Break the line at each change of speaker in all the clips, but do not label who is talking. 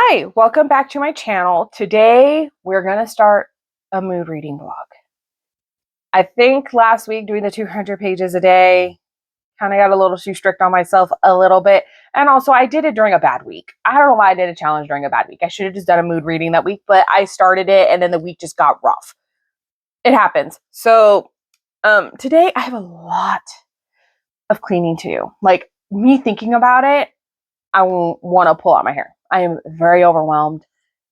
Hi, welcome back to my channel. Today, we're going to start a mood reading vlog. I think last week doing the 200 pages a day kind of got a little too strict on myself a little bit. And also I did it during a bad week. I don't know why I did a challenge during a bad week. I should have just done a mood reading that week, but I started it and then the week just got rough. It happens. So today I have a lot of cleaning to do. Like me thinking about it, I want to pull out my hair. I am very overwhelmed,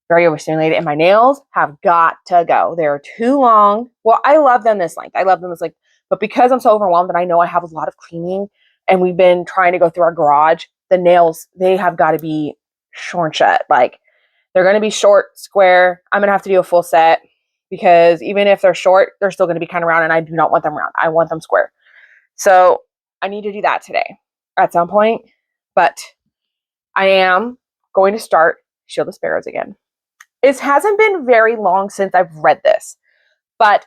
very overstimulated, and my nails have got to go. They're too long. Well, I love them this length. But because I'm so overwhelmed and I know I have a lot of cleaning and we've been trying to go through our garage, the nails, they have got to be shorn shut. Like they're going to be short, square. I'm going to have to do a full set because even if they're short, they're still going to be kind of round and I do not want them round. I want them square. So I need to do that today at some point, but I am going to start Shield the Sparrows again. It hasn't been very long since I've read this, but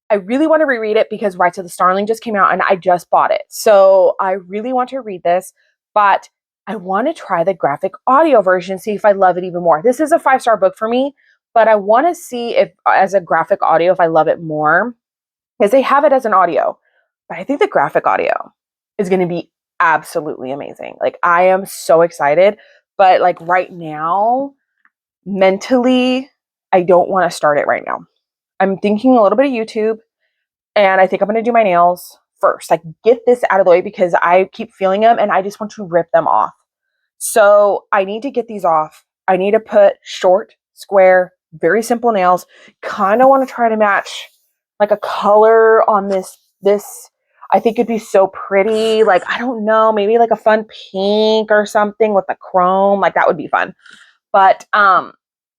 I really want to reread it because Rights of the Starling just came out and I just bought it. So I really want to read this, but I want to try the graphic audio version, see if I love it even more. This is a 5-star book for me, but I want to see if as a graphic audio, if I love it more, because they have it as an audio, but I think the graphic audio is going to be absolutely amazing. Like I am so excited, but like right now, mentally, I don't want to start it right now. I'm thinking a little bit of YouTube and I think I'm going to do my nails first. Like get this out of the way because I keep feeling them and I just want to rip them off. So I need to get these off. I need to put short, square, very simple nails. Kind of want to try to match like a color on this. I think it'd be so pretty. Like, I don't know, maybe like a fun pink or something with the chrome. Like that would be fun. But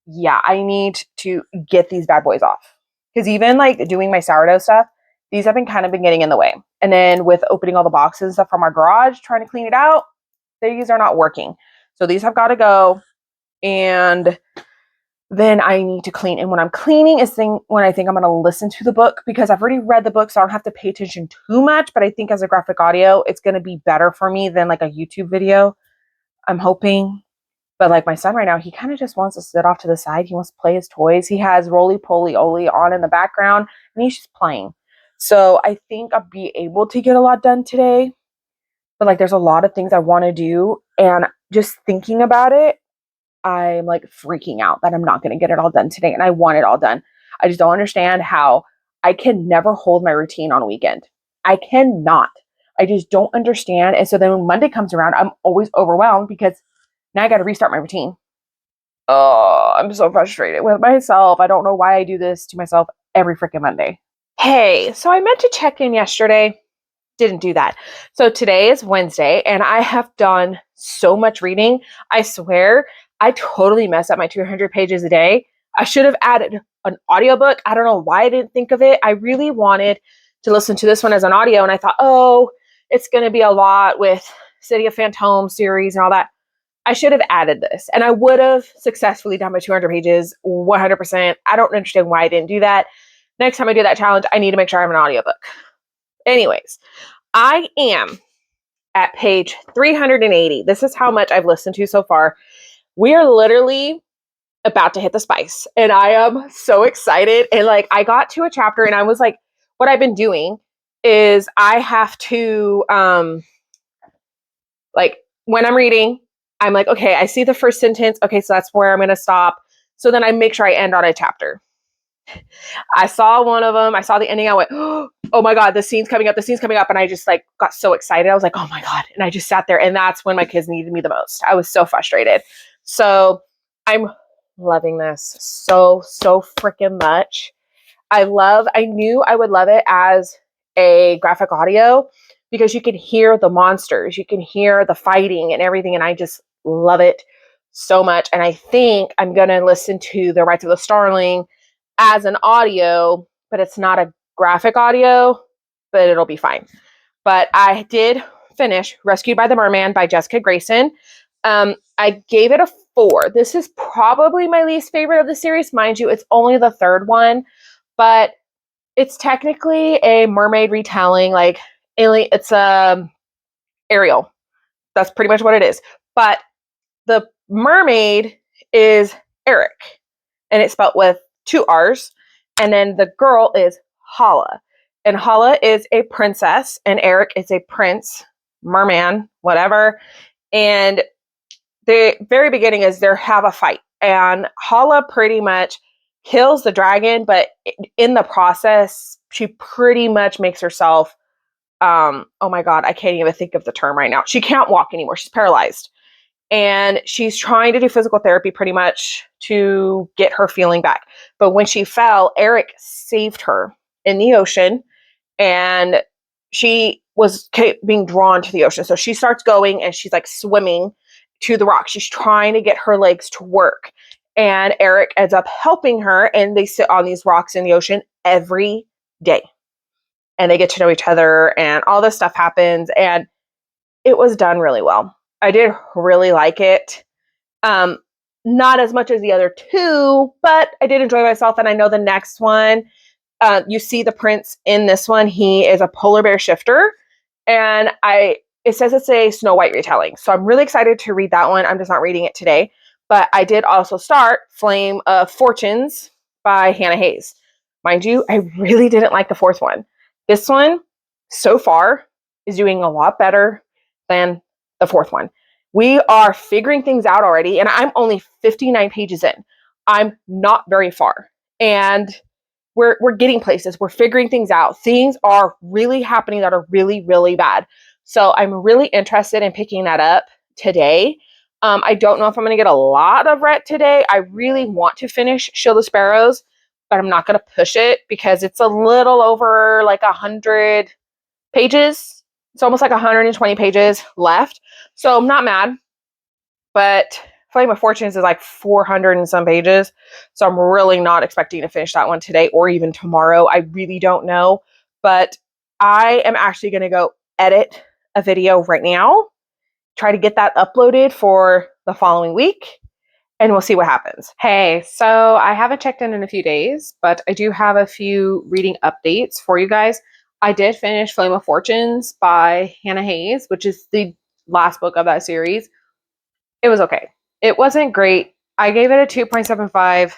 yeah, I need to get these bad boys off. Because even like doing my sourdough stuff, these have been kind of been getting in the way. And then with opening all the boxes and stuff from our garage, trying to clean it out, these are not working. So these have got to go. And then I need to clean. And when I'm cleaning is when I think I'm going to listen to the book because I've already read the book, so I don't have to pay attention too much. But I think as a graphic audio, it's going to be better for me than like a YouTube video. I'm hoping. But like my son right now, he kind of just wants to sit off to the side. He wants to play his toys. He has Roly Poly Oly on in the background and he's just playing. So I think I'll be able to get a lot done today. But like there's a lot of things I want to do. And just thinking about it, I'm like freaking out that I'm not going to get it all done today. And I want it all done. I just don't understand how I can never hold my routine on a weekend. I cannot. I just don't understand. And so then when Monday comes around, I'm always overwhelmed because now I got to restart my routine. Oh, I'm so frustrated with myself. I don't know why I do this to myself every freaking Monday. Hey, so I meant to check in yesterday. Didn't do that. So today is Wednesday and I have done so much reading. I swear I totally mess up my 200 pages a day. I should have added an audiobook. I don't know why I didn't think of it. I really wanted to listen to this one as an audio and I thought, oh, it's going to be a lot with City of Phantom series and all that. I should have added this and I would have successfully done my 200 pages 100%. I don't understand why I didn't do that. Next time I do that challenge, I need to make sure I have an audiobook. Anyways, I am at page 380. This is how much I've listened to so far. We are literally about to hit the spice and I am so excited. And like I got to a chapter and I was like, what I've been doing is I have to like when I'm reading, I'm like, okay, I see the first sentence. Okay, so that's where I'm going to stop. So then I make sure I end on a chapter. I saw one of them. I saw the ending. I went, oh my God, the scene's coming up. The scene's coming up. And I just like got so excited. I was like, oh my God. And I just sat there. And that's when my kids needed me the most. I was so frustrated. So I'm loving this so freaking much. I knew I would love it as a graphic audio because you can hear the monsters, you can hear the fighting and everything. And I just love it so much. And I think I'm going to listen to the Rights of the Starling as an audio, but it's not a graphic audio, but it'll be fine. But I did finish Rescued by the Merman by Jessica Grayson. I gave it a 4. This is probably my least favorite of the series. Mind you, it's only the third one, but it's technically a mermaid retelling. Like it's Ariel. That's pretty much what it is. But the mermaid is Eric, and it's spelled with 2 R's. And then the girl is Hala. And Hala is a princess, and Eric is a prince, merman, whatever. And the very beginning is they have a fight, and Hala pretty much kills the dragon, but in the process, she pretty much makes herself, oh my God, I can't even think of the term right now. She can't walk anymore. She's paralyzed. And she's trying to do physical therapy pretty much to get her feeling back. But when she fell, Eric saved her in the ocean, and she was being drawn to the ocean. So she starts going and she's like swimming to the rock. She's trying to get her legs to work. And Eric ends up helping her, and they sit on these rocks in the ocean every day. And they get to know each other, and all this stuff happens. And it was done really well. I did really like it. Not as much as the other two, but I did enjoy myself. And I know the next one, you see the prince in this one. He is a polar bear shifter. And it says it's a Snow White retelling. So I'm really excited to read that one. I'm just not reading it today. But I did also start Flame of Fortunes by Hannah Hayes. Mind you, I really didn't like the 4th one. This one, so far, is doing a lot better than the 4th one. We are figuring things out already, and I'm only 59 pages in. I'm not very far. And we're getting places. We're figuring things out. Things are really happening that are really, really bad. So I'm really interested in picking that up today. I don't know if I'm going to get a lot of read today. I really want to finish Shield of Sparrows, but I'm not going to push it because it's a little over like 100 pages. It's almost like 120 pages left. So I'm not mad, but Flame of Fortunes is like 400 and some pages. So I'm really not expecting to finish that one today or even tomorrow. I really don't know. But I am actually going to go edit a video right now, try to get that uploaded for the following week, and we'll see what happens. Hey, so I haven't checked in a few days, but I do have a few reading updates for you guys. I did finish Flame of Fortunes by Hannah Hayes, which is the last book of that series. It was okay. It wasn't great. I gave it a 2.75.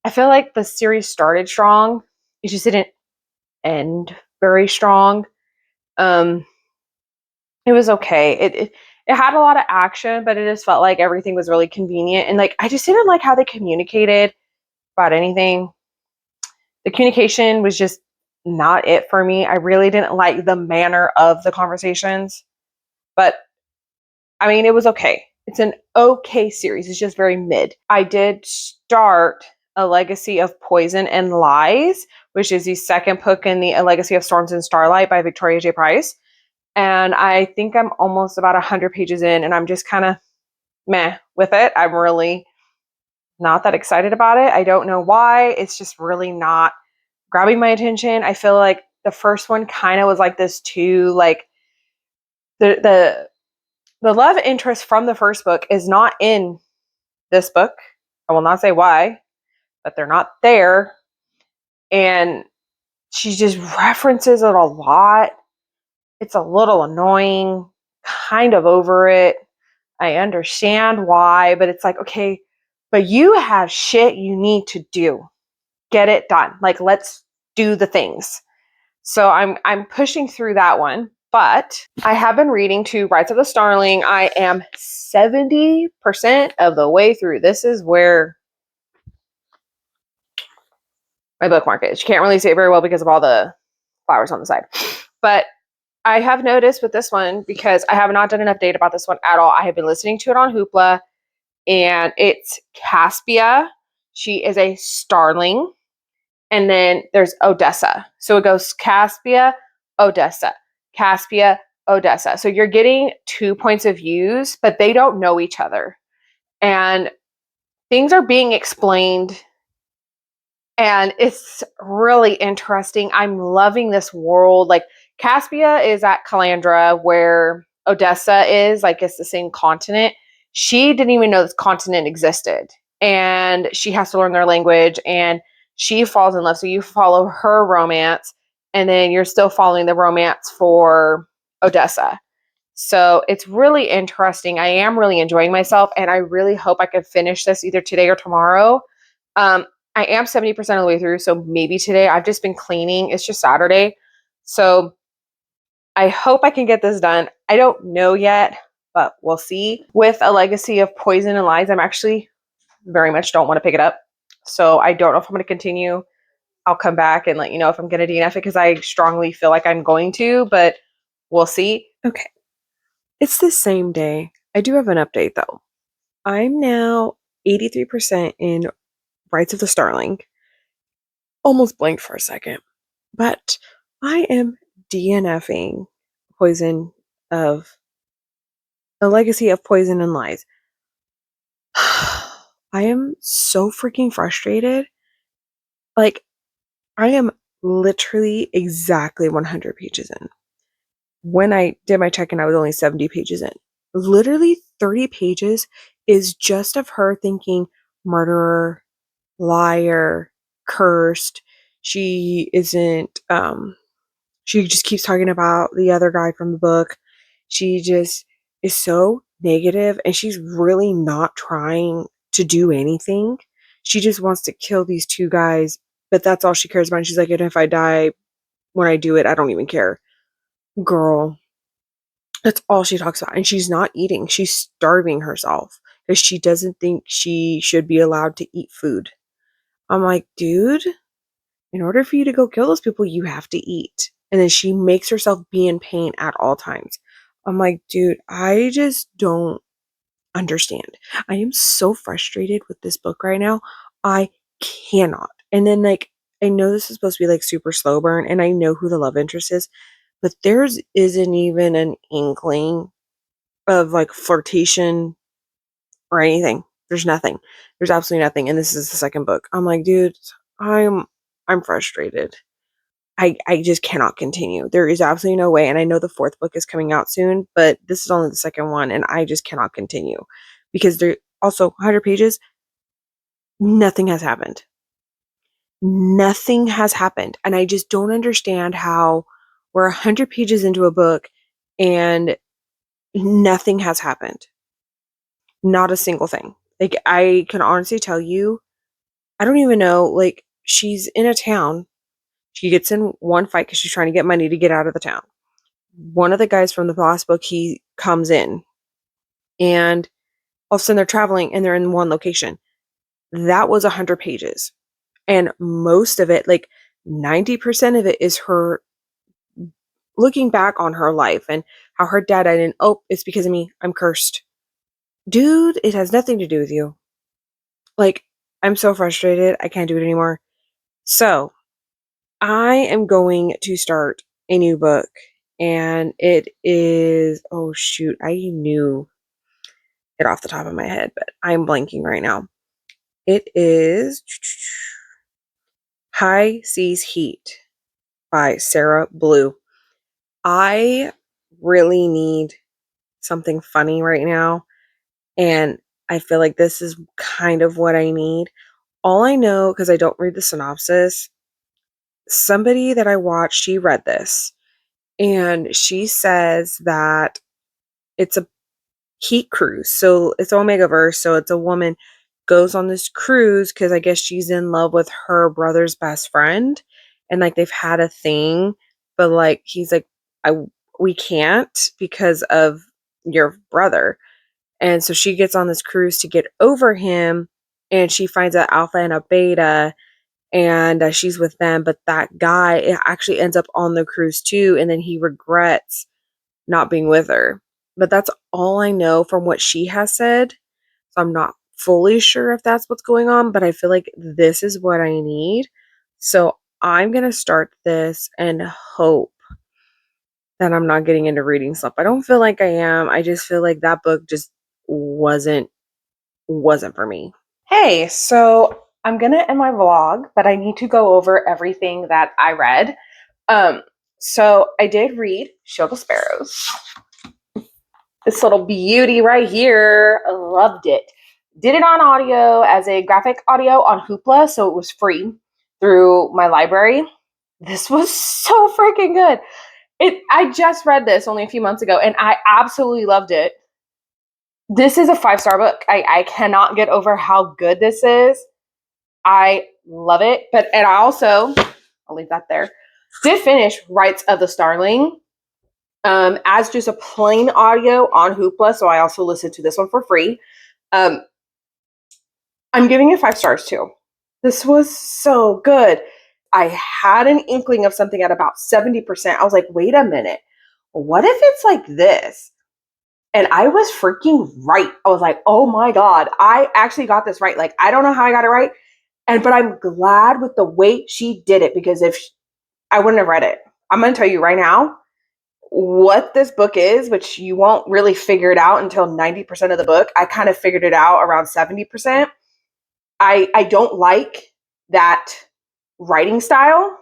I feel like the series started strong. It just didn't end very strong. It was okay. It had a lot of action, but it just felt like everything was really convenient. And like I just didn't like how they communicated about anything. The communication was just not it for me. I really didn't like the manner of the conversations. But I mean, it was okay. It's an okay series. It's just very mid. I did start A Legacy of Poison and Lies, which is the second book in the A Legacy of Storms and Starlight by Victoria J. Price. And I think I'm almost about 100 pages in, and I'm just kind of meh with it. I'm really not that excited about it. I don't know why. It's just really not grabbing my attention. I feel like the first one kind of was like this too, like the love interest from the first book is not in this book. I will not say why, but they're not there. And she just references it a lot. It's a little annoying, kind of over it. I understand why, but it's like, okay, but you have shit you need to do. Get it done. Like, let's do the things. So I'm pushing through that one. But I have been reading to Rights of the Starling. I am 70% of the way through. This is where my bookmark is. You can't really see it very well because of all the flowers on the side. But I have noticed with this one, because I have not done an update about this one at all. I have been listening to it on Hoopla, and it's Caspia. She is a starling. And then there's Odessa. So it goes Caspia, Odessa. Caspia, Odessa. So you're getting 2 points of views, but they don't know each other. And things are being explained, and it's really interesting. I'm loving this world. Like Caspia is at Calandra, where Odessa is, like it's the same continent. She didn't even know this continent existed. And she has to learn their language, and she falls in love. So you follow her romance, and then you're still following the romance for Odessa. So it's really interesting. I am really enjoying myself, and I really hope I can finish this either today or tomorrow. I am 70% of the way through, so maybe today. I've just been cleaning. It's just Saturday. So I hope I can get this done. I don't know yet, but we'll see. With A Legacy of Poison and Lies, I'm actually very much don't want to pick it up. So I don't know if I'm going to continue. I'll come back and let you know if I'm going to DNF it because I strongly feel like I'm going to, but we'll see. Okay. It's the same day. I do have an update though. I'm now 83% in Rights of the Starling. Almost blinked for a second. But I am DNFing Poison of A Legacy of Poison and Lies. I am so freaking frustrated. Like, I am literally exactly 100 pages in. When I did my check-in, I was only 70 pages in. Literally 30 pages is just of her thinking murderer, liar, cursed. She isn't, she just keeps talking about the other guy from the book. She just is so negative, and she's really not trying to do anything. She just wants to kill these two guys, but that's all she cares about. And she's like, and if I die when I do it, I don't even care. Girl, that's all she talks about. And she's not eating. She's starving herself because she doesn't think she should be allowed to eat food. I'm like, dude, in order for you to go kill those people, you have to eat. And then she makes herself be in pain at all times. I'm like, dude, I just don't understand. I am so frustrated with this book right now. I cannot. And then, like, I know this is supposed to be like super slow burn, and I know who the love interest is, but theirs isn't even an inkling of like flirtation or anything. There's nothing. There's absolutely nothing. And this is the second book. I'm like, dude, I'm frustrated. I just cannot continue. There is absolutely no way. And I know the fourth book is coming out soon, but this is only the second one, and I just cannot continue because there also 100 pages. Nothing has happened. Nothing has happened. And I just don't understand how we're 100 pages into a book and nothing has happened. Not a single thing. Like, I can honestly tell you, I don't even know, like, she's in a town. She gets in one fight because she's trying to get money to get out of the town. One of the guys from the last book, he comes in, and all of a sudden they're traveling and they're in one location. That was 100 pages. And most of it, like 90% of it, is her looking back on her life and how her dad died, and oh, it's because of me. I'm cursed. Dude, it has nothing to do with you. Like, I'm so frustrated. I can't do it anymore. So, I am going to start a new book, and it is, oh shoot, I knew it off the top of my head, but I'm blanking right now. It is High Seas Heat by Sarah Blue. I really need something funny right now, and I feel like this is kind of what I need. All I know, because I don't read the synopsis, somebody that I watched, she read this, and she says that it's a heat cruise. So it's Omegaverse. So it's a woman goes on this cruise because I guess she's in love with her brother's best friend, and like they've had a thing, but like he's like, I we can't because of your brother. And so she gets on this cruise to get over him, and she finds an alpha and a beta, and she's with them. But that guy, it actually ends up on the cruise too, and then he regrets not being with her. But that's all I know from what she has said. So I'm not fully sure if that's what's going on, but I feel like this is what I need. So I'm going to start this and hope that I'm not getting into reading slump. I don't feel like I am. I just feel like that book just wasn't for me. Hey, so I'm going to end my vlog, but I need to go over everything that I read. So I did read Shovel Sparrows. This little beauty right here. I loved it. Did it on audio as a graphic audio on Hoopla, so it was free through my library. This was so freaking good. I just read this only a few months ago and I absolutely loved it. This is a 5-star book. I cannot get over how good this is. I love it. And I also, I'll leave that there, did finish Rights of the Starling as just a plain audio on Hoopla. So I also listened to this one for free. I'm giving it 5 stars too. This was so good. I had an inkling of something at about 70%. I was like, wait a minute. What if it's like this? And I was freaking right. I was like, oh my God, I actually got this right. Like, I don't know how I got it right. But I'm glad with the way she did it, because I wouldn't have read it. I'm going to tell you right now what this book is, which you won't really figure it out until 90% of the book. I kind of figured it out around 70%. I don't like that writing style,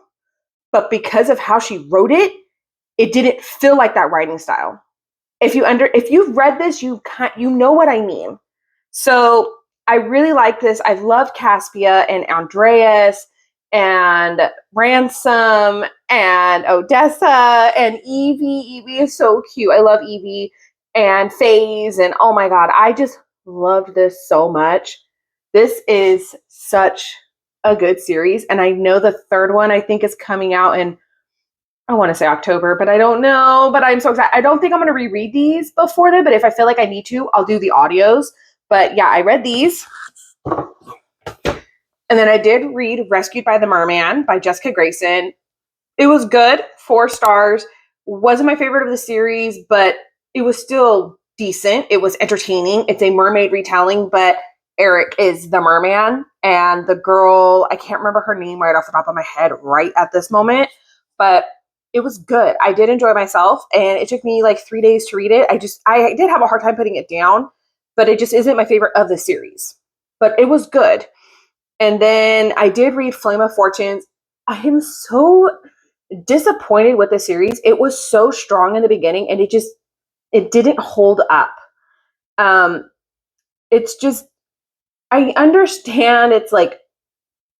but because of how she wrote it, it didn't feel like that writing style. If you've read this, you know what I mean. So I really like this. I love Caspia and Andreas and Ransom and Odessa and Evie. Evie is so cute. I love Evie and FaZe. And oh my God, I just loved this so much. This is such a good series. And I know the third one, I think, is coming out in, I want to say October, but I don't know. But I'm so excited. I don't think I'm going to reread these before then, but if I feel like I need to, I'll do the audios. But yeah, I read these. And then I did read Rescued by the Merman by Jessica Grayson. It was good, 4 stars. Wasn't my favorite of the series, but it was still decent. It was entertaining. It's a mermaid retelling, but Eric is the merman. And the girl, I can't remember her name right off the top of my head right at this moment, but it was good. I did enjoy myself, and it took me like 3 days to read it. I did have a hard time putting it down, but it just isn't my favorite of the series. But it was good. And then I did read Flame of Fortunes. I am so disappointed with the series. It was so strong in the beginning, and it didn't hold up. It's just, I understand it's like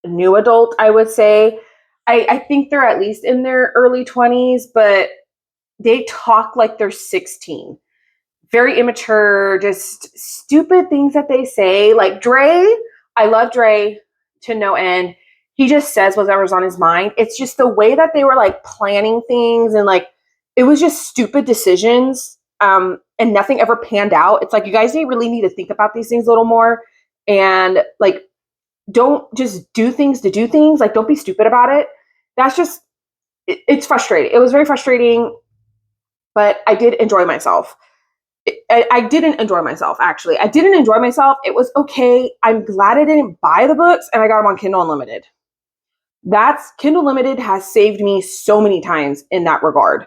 new adult, I would say. I think they're at least in their early 20s, but they talk like they're 16. Very immature, just stupid things that they say. Like Dre, I love Dre to no end. He just says whatever's on his mind. It's just the way that they were like planning things, and like it was just stupid decisions. And nothing ever panned out. It's like, you guys really need to think about these things a little more, and like, don't just do things to do things. Like, don't be stupid about it. That's just, it's frustrating. It was very frustrating, but I did enjoy myself. I didn't enjoy myself, actually. I didn't enjoy myself. It was okay. I'm glad I didn't buy the books and I got them on Kindle Unlimited. Kindle Unlimited has saved me so many times in that regard.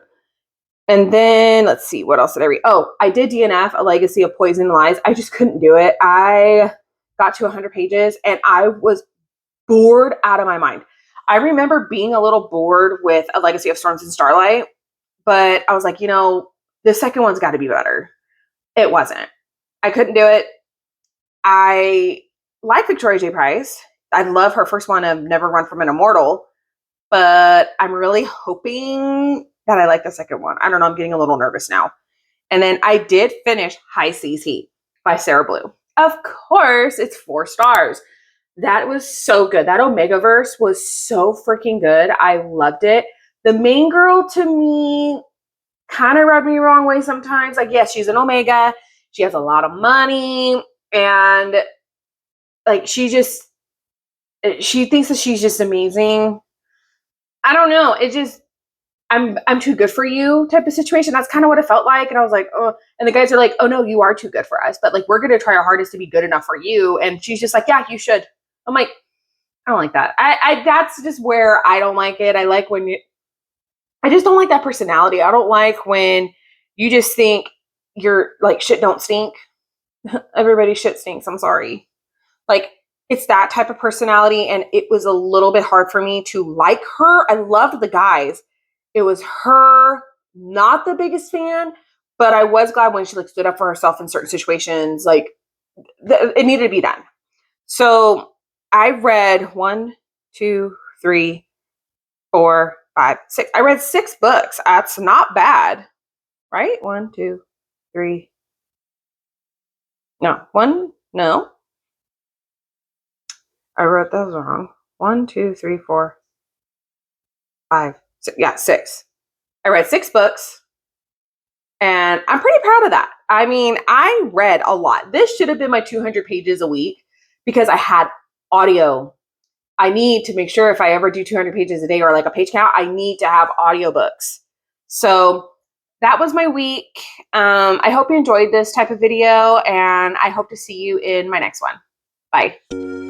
And then let's see, what else did I read? Oh, I did DNF, A Legacy of Poison and Lies. I just couldn't do it. I got to 100 pages and I was bored out of my mind. I remember being a little bored with A Legacy of Storms and Starlight, but I was like, the second one's got to be better. It wasn't. I couldn't do it. I like Victoria J. Price. I love her first one of Never Run from an Immortal, but I'm really hoping that I like the second one. I don't know. I'm getting a little nervous now. And then I did finish High Seas Heat by Sarah Blue. Of course, it's 4 stars. That was so good. That Omegaverse was so freaking good. I loved it. The main girl, to me, kind of rubbed me the wrong way sometimes. Like, yes, she's an Omega. She has a lot of money. And like, she thinks that she's just amazing. I don't know. It just, I'm too good for you type of situation. That's kind of what it felt like. And I was like, oh, and the guys are like, oh no, you are too good for us. But like, we're going to try our hardest to be good enough for you. And she's just like, yeah, you should. I'm like, I don't like that. That's just where I don't like it. I like when I just don't like that personality. I don't like when you just think you're like, shit don't stink. Everybody shit stinks. I'm sorry. Like, it's that type of personality. And it was a little bit hard for me to like her. I loved the guys. It was her, not the biggest fan, but I was glad when she like stood up for herself in certain situations. Like, it needed to be done. So I read 1, 2, 3, 4, 5, 6. I read 6 books. That's not bad, right? 1, 2, 3. No, 1. No, I wrote those wrong. 1, 2, 3, 4, 5. 6. Yeah, 6. I read 6 books, and I'm pretty proud of that. I mean, I read a lot. This should have been my 200 pages a week because I had audio. I need to make sure if I ever do 200 pages a day or like a page count, I need to have audiobooks. So that was my week. I hope you enjoyed this type of video, and I hope to see you in my next one. Bye.